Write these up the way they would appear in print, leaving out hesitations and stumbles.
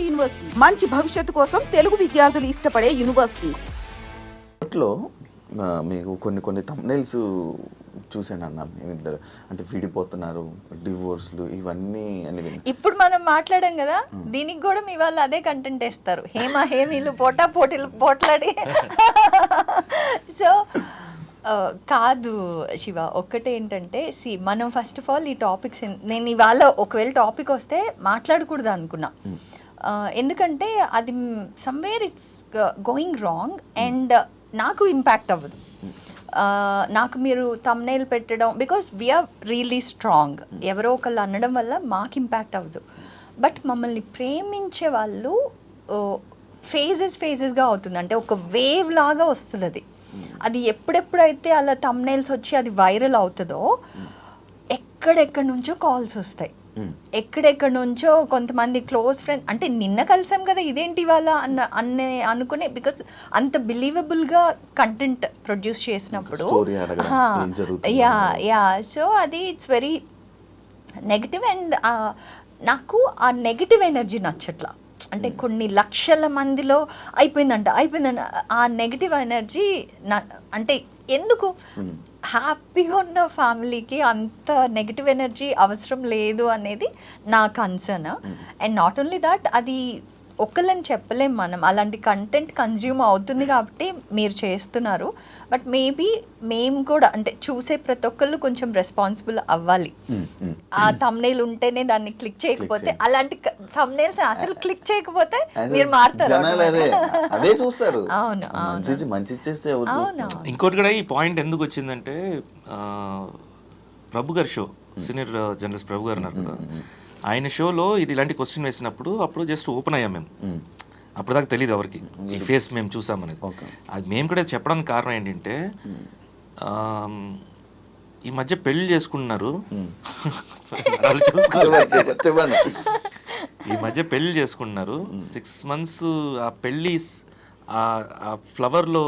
University మంచి భవిష్యత్తు కోసం తెలుగు విద్యార్థులు ఇష్టపడే యూనివర్సిటీ. మీకు కొన్ని థంబ్నెయిల్స్ చూసానన్న, మేమిద్దరు అంటే విడిపోతున్నారు, డివోర్స్లు, ఇవన్నీ అని. ఇప్పుడు మనం మాట్లాడాం కదా, దీనికి కూడా మీ వాళ్ళు అదే కంటెంట్ వేస్తారు, హేమీలు పోటీలు పోట్లాడి. సో కాదు శివ, ఒక్కటేంటంటే మనం ఫస్ట్ ఆఫ్ ఆల్ ఈ టాపిక్స్ నేను ఇవాళ ఒకవేళ టాపిక్ వస్తే మాట్లాడకూడదు అనుకున్నా, ఎందుకంటే అది somewhere it's going wrong and నాకు ఇంపాక్ట్ అవ్వదు. నాకు మీరు థంబ్నెయిల్ పెట్టడం, బికాస్ వీఆర్ రియల్లీ స్ట్రాంగ్, ఎవరో ఒకళ్ళు అనడం వల్ల మాకు ఇంపాక్ట్ అవ్వదు. బట్ మమ్మల్ని ప్రేమించే వాళ్ళు ఫేజెస్గా అవుతుంది, అంటే ఒక వేవ్ లాగా వస్తుంది. అది ఎప్పుడెప్పుడైతే అలా థంబ్నెయిల్స్ వచ్చి అది వైరల్ అవుతుందో ఎక్కడెక్కడి నుంచో కాల్స్ వస్తాయి, ఎక్కడెక్కడి నుంచో కొంతమంది క్లోజ్ ఫ్రెండ్స్, అంటే నిన్న కలిసాం కదా ఇదేంటి వాళ్ళ అనుకునే, బికాస్ అంత బిలీవబుల్గా కంటెంట్ ప్రొడ్యూస్ చేసినప్పుడు. సో అది ఇట్స్ వెరీ నెగిటివ్ అండ్ నాకు ఆ నెగిటివ్ ఎనర్జీ నచ్చట్లా. అంటే కొన్ని లక్షల మందిలో అయిపోయిందంట ఆ నెగిటివ్ ఎనర్జీ అంటే ఎందుకు? హ్యాపీగా ఉన్న ఫ్యామిలీకి అంత నెగిటివ్ ఎనర్జీ అవసరం లేదు అనేది నా concern. And not only that, అది ఒక్కళ్ళని చెప్పలేం మనం, అలాంటి కంటెంట్ కన్జ్యూమ్ అవుతుంది కాబట్టి మీరు చేస్తున్నారు. బట్ మేబీ మేము కూడా అంటే చూసే ప్రతి ఒక్కళ్ళు కొంచెం రెస్పాన్సిబుల్ అవ్వాలి. ఆ థంబ్నెయిల్ ఉంటేనే దాన్ని క్లిక్ చేయకపోతే, అలాంటి థంబ్నెయిల్స్ అసలు క్లిక్ చేయకపోతే మీరు మారుతారు. అవును, ఇంకోటి కూడా ఈ పాయింట్ ఎందుకు వచ్చిందంటే, ప్రభు గారి షో, సీనియర్ జర్నలిస్ట్ ప్రభు గారు ఉన్నారు కదా, ఆయన షోలో ఇది ఇలాంటి క్వశ్చన్ వేసినప్పుడు అప్పుడు జస్ట్ ఓపెన్ అయ్యాం మేము. అప్పుడు దాకా తెలియదు ఎవరికి ఈ ఫేస్ మేము చూసామనేది. అది మేము కూడా చెప్పడానికి కారణం ఏంటంటే, ఈ మధ్య పెళ్లి చేసుకుంటున్నారు, ఈ మధ్య పెళ్లి చేసుకుంటున్నారు, 6 months ఆ పెళ్ళి ఆ ఫ్లవర్లో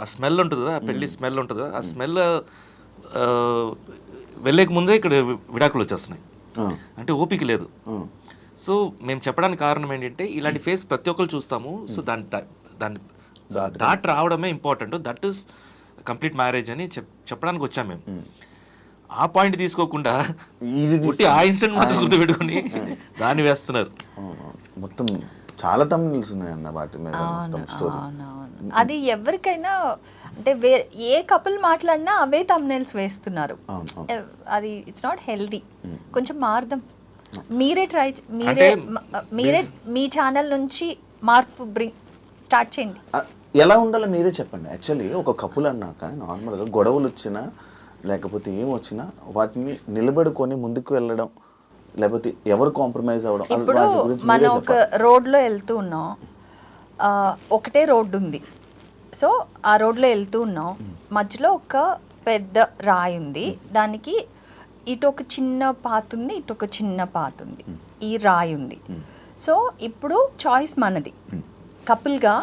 ఆ స్మెల్ ఉంటుంది కదా, ఆ పెళ్ళి స్మెల్ ఉంటుంది కదా, ఆ స్మెల్ వెళ్ళేక ముందే ఇక్కడ విడాకులు వచ్చేస్తున్నాయి, అంటే ఓపిక లేదు. సో మేము చెప్పడానికి కారణం ఏంటంటే, ఇలాంటి ఫేస్ ప్రతి ఒక్కరు చూస్తాము. సో దాన్ని దాట్ రావడమే important, that is complete marriage అని చెప్పడానికి వచ్చాం మేము. ఆ పాయింట్ తీసుకోకుండా ఆ ఇన్సిడెంట్ మాత్రం గుర్తుపెట్టుకుని దాన్ని వేస్తున్నారు. మొత్తం చాలా థంబ్నెయిల్స్ ఉన్నాయన్న వాటి మీద. అది ఎవరికైనా అంటే ఏ కపుల్ మాట్లాడినా అవే థంబ్నెయిల్స్ వేస్తున్నారు. అది ఇట్స్ నాట్ హెల్దీ. కొంచెం మారుదాం. మీరే మీ ఛానల్ నుంచి మార్పు స్టార్ట్ చేయండి. ఎలా ఉండాలో మీరే చెప్పండి. యాక్చువల్లీ ఒక కపుల్ అన్నాక నార్మల్గా గొడవలు వచ్చినా లేకపోతే ఏం వచ్చినా వాటిని నిలబెడుకొని ముందుకు వెళ్ళడం, లేకపోతే ఎవరు కాంప్రమైజ్ అవ్వడం. ఇప్పుడు మనం ఒక రోడ్లో వెళ్తూ ఉన్నాం, ఒకటే రోడ్డు ఉంది. సో ఆ రోడ్లో వెళ్తూ ఉన్నాం, మధ్యలో ఒక పెద్ద రాయి ఉంది, దానికి ఇటు ఒక చిన్న పాత్ ఉంది, ఇటు ఒక చిన్న పాత్ ఉంది, ఈ రాయి ఉంది. సో ఇప్పుడు చాయిస్ మనది. కపుల్గా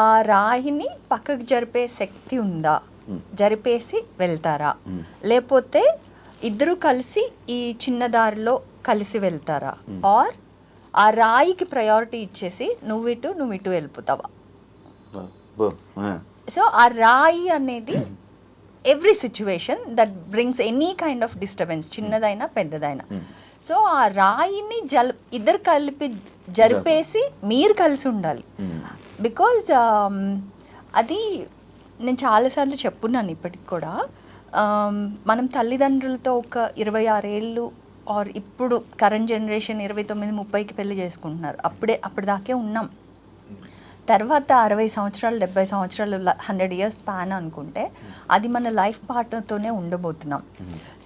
ఆ రాయిని పక్కకు జరిపే శక్తి ఉందా, జరిపేసి వెళ్తారా, లేకపోతే ఇద్దరు కలిసి ఈ చిన్న దారిలో కలిసి వెళ్తారా, ఆర్ ఆ రాయికి ప్రయారిటీ ఇచ్చేసి నువ్వు ఇటు వెళ్ళిపోతావా? సో ఆ రాయి అనేది every situation that brings any kind of disturbance, చిన్నదైనా పెద్దదైనా. సో ఆ రాయిని ఇద్దరు కలిపి జరిపేసి మీరు కలిసి ఉండాలి. బికాజ్ అది నేను చాలాసార్లు చెప్పున్నాను ఇప్పటికి కూడా, మనం తల్లిదండ్రులతో ఒక 26 ఏళ్ళు ఆర్ ఇప్పుడు కరెంట్ జనరేషన్ 29-30కి పెళ్లి చేసుకుంటున్నారు. అప్పటిదాకే ఉన్నాం. తర్వాత 60 సంవత్సరాలు 70 సంవత్సరాలు 100 years స్పాన్ అనుకుంటే అది మన లైఫ్ పార్ట్నర్తోనే ఉండబోతున్నాం.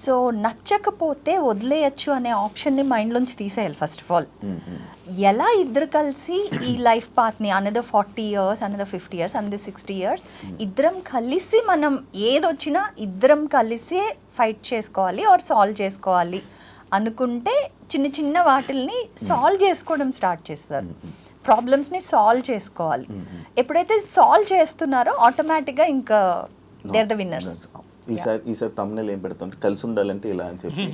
సో నచ్చకపోతే వదిలేయచ్చు అనే ఆప్షన్ని మైండ్లోంచి తీసేయాలి ఫస్ట్ ఆఫ్ ఆల్. ఎలా ఇద్దరు కలిసి ఈ లైఫ్ పాత్ని another 40 years, another 50 years, another 60 years ఇద్దరం కలిసి మనం ఏదొచ్చినా ఇద్దరం కలిసే ఫైట్ చేసుకోవాలి ఆర్ సాల్వ్ చేసుకోవాలి అనుకుంటే చిన్న చిన్న వాటిల్ని సాల్వ్ చేసుకోవడం స్టార్ట్ చేస్తారు. ప్రాబ్లమ్స్ని సాల్వ్ చేసుకోవాలి. ఎప్పుడైతే సాల్వ్ చేస్తున్నారో ఆటోమేటిక్గా ఇంకా దే ఆర్ ద విన్నర్స్. ఈసారి తమ్ముళ్ళు ఏం పెడతాం కలిసి ఉండాలంటే ఇలా అని చెప్పి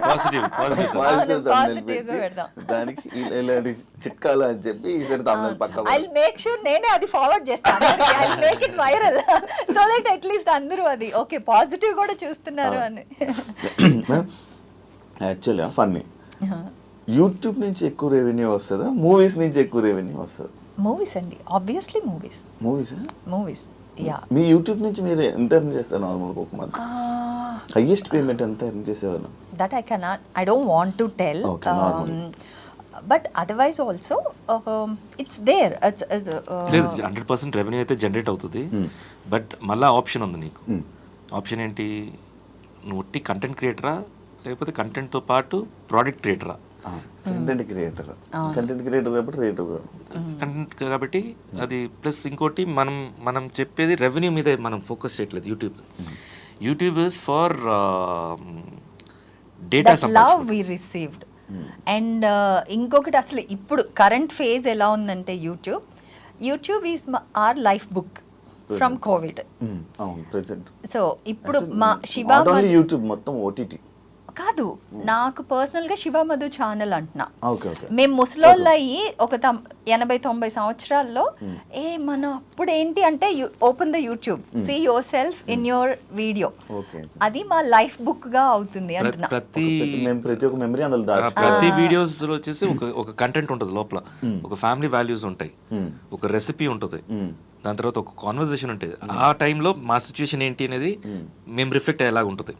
positive positive positive thumbnail positive గా పెట్టి పెడదాం. దానికి ఇలాంటి చిట్కాలు అని చెప్పి ఈసారి తమ్ముళ్ళు పక్క ఐ మేక్ షూర్ నేనే అది ఫార్వర్డ్ చేస్తాను I make it viral so that at least అందరూ అది ఓకే పాజిటివ్ కూడా చూస్తున్నారు అని యాక్చువల్గా ఫన్నీ యూట్యూబ్ నుంచి ఎక్కువ రెవెన్యూ వస్తుందా మూవీస్ నుంచి ఎక్కువ రెవెన్యూ వస్తుందా? మూవీస్ అండి ఆబ్వియస్లీ మూవీస్ మూవీస్ యా మీ యూట్యూబ్ నుంచి మీరు ఎంత ఎర్న్ చేస్తారు నార్మల్గా ఒక మంత్ హైయెస్ట్ పేమెంట్ ఎంత ఎర్న్ చేసేవాళ్ళు? that I don't want to tell. Okay, normal. But otherwise also, it's there. లేదు 100% రెవెన్యూ అయితే జనరేట్ అవుతుంది బట్ మళ్ళీ ఆప్షన్ ఉంది నీకు ఆప్షన్ ఏంటి నువ్వు ఒట్టి కంటెంట్ క్రియేటరా లేకపోతే కంటెంట్తో పాటు ప్రోడక్ట్ క్రియేటరా కంటెంట్ క్రియేటర్ కాబట్టి రేటర్ కంటెంట్ కాబట్టి అది ప్లస్ ఇంకోటి మనం చెప్పేది రెవెన్యూ మీద మనం ఫోకస్ చేయట్లేదు YouTube is for data that love we received. And ఇంకొకటి అసలు ఇప్పుడు కరెంట్ ఫేజ్ ఎలా ఉందంటే YouTube is our life book from COVID. అవును ప్రెసెంట్ సో ఇప్పుడు మా శివ యూట్యూబ్ మొత్తం ఓటీటీ కాదు నాకు పర్సనల్ గా శివ మధు ఛానల్ అంటున్నా. ఓకే మేము ముసలోళ్ళు అయ్యి ఒక 80-90 సంవత్సరాల్లో మనం అప్పుడు ఏంటి అంటే open the YouTube see yourself in your video అది మా లైఫ్ బుక్ గా అవుతుంది అంటున్నా. ప్రతి ఒక మెమరీ అందులో ప్రతి వీడియోస్ లో వచ్చేసి ఒక కంటెంట్ ఉంటుంది లోపల ఒక ఫ్యామిలీ వాల్యూస్ ఉంటాయి ఒక రెసిపీ ఉంటుంది దాని తర్వాత ఒక కాన్వర్జేషన్ ఉంటుంది ఆ టైంలో మా సిచ్యువేషన్ ఏంటి అనేది మేము రిఫ్లెక్ట్ అయ్యేలాగా ఉంటుంది.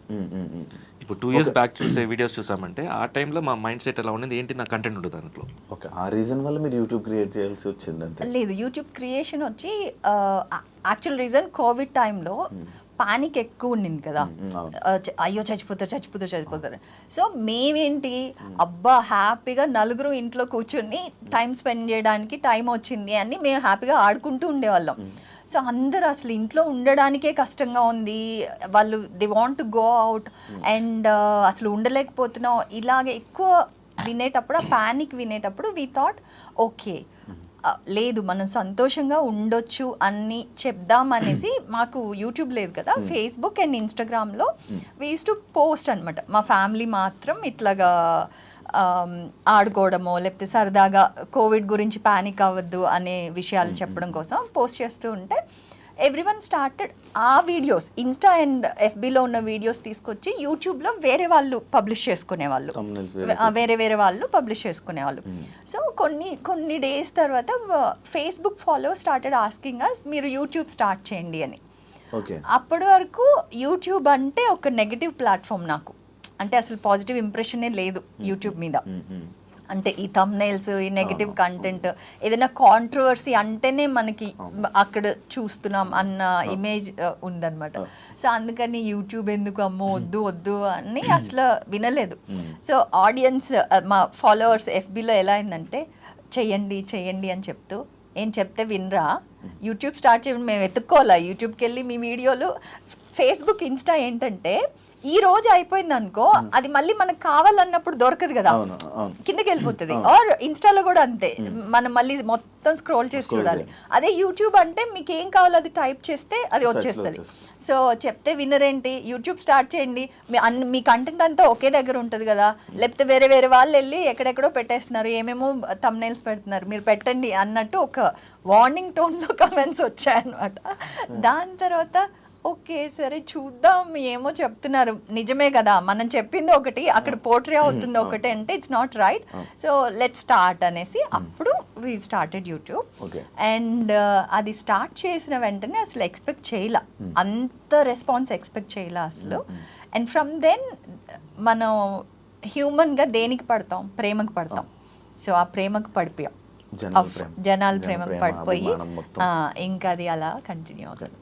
ఇప్పుడు 2 years బ్యాక్ చూసే వీడియోస్ చూసామంటే ఆ టైంలో మా మైండ్ సెట్ ఎలా ఉండేది ఏంటి నా కంటెంట్ ఉంటుంది దాంట్లో. ఓకే ఆ రీజన్ వల్ల మీరు యూట్యూబ్ క్రియేట్ చేయాల్సి వచ్చింది అంతే? లేదు యూట్యూబ్ క్రియేషన్ వచ్చి యాక్చువల్ రీజన్ కోవిడ్ టైంలో పానిక్ ఎక్కువ ఉండింది కదా అయ్యో చచ్చిపోతారు. సో మేమేంటి అబ్బా హ్యాపీగా నలుగురు ఇంట్లో కూర్చుని టైం స్పెండ్ చేయడానికి టైం వచ్చింది అని మేము హ్యాపీగా ఆడుకుంటూ ఉండేవాళ్ళం. సో అందరూ అసలు ఇంట్లో ఉండడానికే కష్టంగా ఉంది వాళ్ళు they want to go out and అసలు ఉండలేకపోతున్నాం ఇలాగే ఎక్కువ వినేటప్పుడు ఆ ప్యానిక్ వినేటప్పుడు వీ థాట్ ఓకే లేదు మనం సంతోషంగా ఉండొచ్చు అని చెప్దాం అనేసి మాకు యూట్యూబ్ లేదు కదా ఫేస్బుక్ అండ్ ఇన్స్టాగ్రామ్లో వీ యూస్ టు పోస్ట్ అనమాట మా ఫ్యామిలీ మాత్రం ఇట్లాగా ఆడుకోవడమో లేకపోతే సరదాగా కోవిడ్ గురించి ప్యానిక్ అవ్వద్దు అనే విషయాలు చెప్పడం కోసం పోస్ట్ చేస్తూ ఉంటే ఎవ్రీవన్ స్టార్టెడ్ ఆ వీడియోస్ ఇన్స్టా అండ్ ఎఫ్బీలో ఉన్న వీడియోస్ తీసుకొచ్చి యూట్యూబ్లో వేరే వాళ్ళు పబ్లిష్ చేసుకునేవాళ్ళు వేరే వాళ్ళు పబ్లిష్ చేసుకునేవాళ్ళు. సో కొన్ని డేస్ తర్వాత Facebook follow started asking us మీరు యూట్యూబ్ స్టార్ట్ చేయండి అని. అప్పటి వరకు యూట్యూబ్ అంటే ఒక నెగటివ్ ప్లాట్ఫామ్ నాకు అంటే అసలు పాజిటివ్ ఇంప్రెషనే లేదు యూట్యూబ్ మీద. అంటే ఈ థంబ్నెయిల్స్ ఈ నెగటివ్ కంటెంట్ ఏదైనా కాంట్రవర్సీ అంటేనే మనకి అక్కడ చూస్తున్నాం అన్న ఇమేజ్ ఉందన్నమాట. సో అందుకని యూట్యూబ్ ఎందుకు అమ్మో వద్దు అని అసలు వినలేదు. సో ఆడియన్స్ మా ఫాలోవర్స్ ఎఫ్బీలో ఎలా అయిందంటే చెయ్యండి అని చెప్తూ ఏం చెప్తే వినరా యూట్యూబ్ స్టార్ట్ చేయండి మేము వెతుక్కోవాలా యూట్యూబ్కి వెళ్ళి మీ వీడియోలు. ఫేస్బుక్ ఇన్స్టా ఏంటంటే ఈ రోజు అయిపోయింది అనుకో అది మళ్ళీ మనకు కావాలన్నప్పుడు దొరకదు కదా కిందకి వెళ్ళిపోతుంది. ఆర్ ఇన్స్టాలో కూడా అంతే మనం మళ్ళీ మొత్తం స్క్రోల్ చేసి చూడాలి. అదే యూట్యూబ్ అంటే మీకు ఏం కావాలో అది టైప్ చేస్తే అది వచ్చేస్తుంది. సో చెప్తే వినరేంటి యూట్యూబ్ స్టార్ట్ చేయండి మీ కంటెంట్ అంతా ఒకే దగ్గర ఉంటుంది కదా లేకపోతే వేరే వాళ్ళు వెళ్ళి ఎక్కడెక్కడో పెట్టేస్తున్నారు ఏమేమో థంబ్నెయిల్స్ పెడుతున్నారు మీరు పెట్టండి అన్నట్టు ఒక వార్నింగ్ టోన్లో కమెంట్స్ వచ్చాయన్నమాట. దాని తర్వాత ఓకే సరే చూద్దాం ఏమో చెప్తున్నారు నిజమే కదా మనం చెప్పింది ఒకటి అక్కడ పోర్ట్రే అవుతుంది ఒకటి అంటే it's not right so let start అనేసి అప్పుడు వీ స్టార్టెడ్ యూట్యూబ్. అండ్ అది స్టార్ట్ చేసిన వెంటనే అసలు ఎక్స్పెక్ట్ చేయలే అంత రెస్పాన్స్ ఎక్స్పెక్ట్ చేయలే అసలు. అండ్ ఫ్రమ్ దెన్ మనం హ్యూమన్గా దేనికి పడతాం ప్రేమకు పడతాం. సో ఆ ప్రేమకు పడిపోయాం జనాల ప్రేమకు పడిపోయి ఇంకా అది అలా కంటిన్యూ అవుతుంది.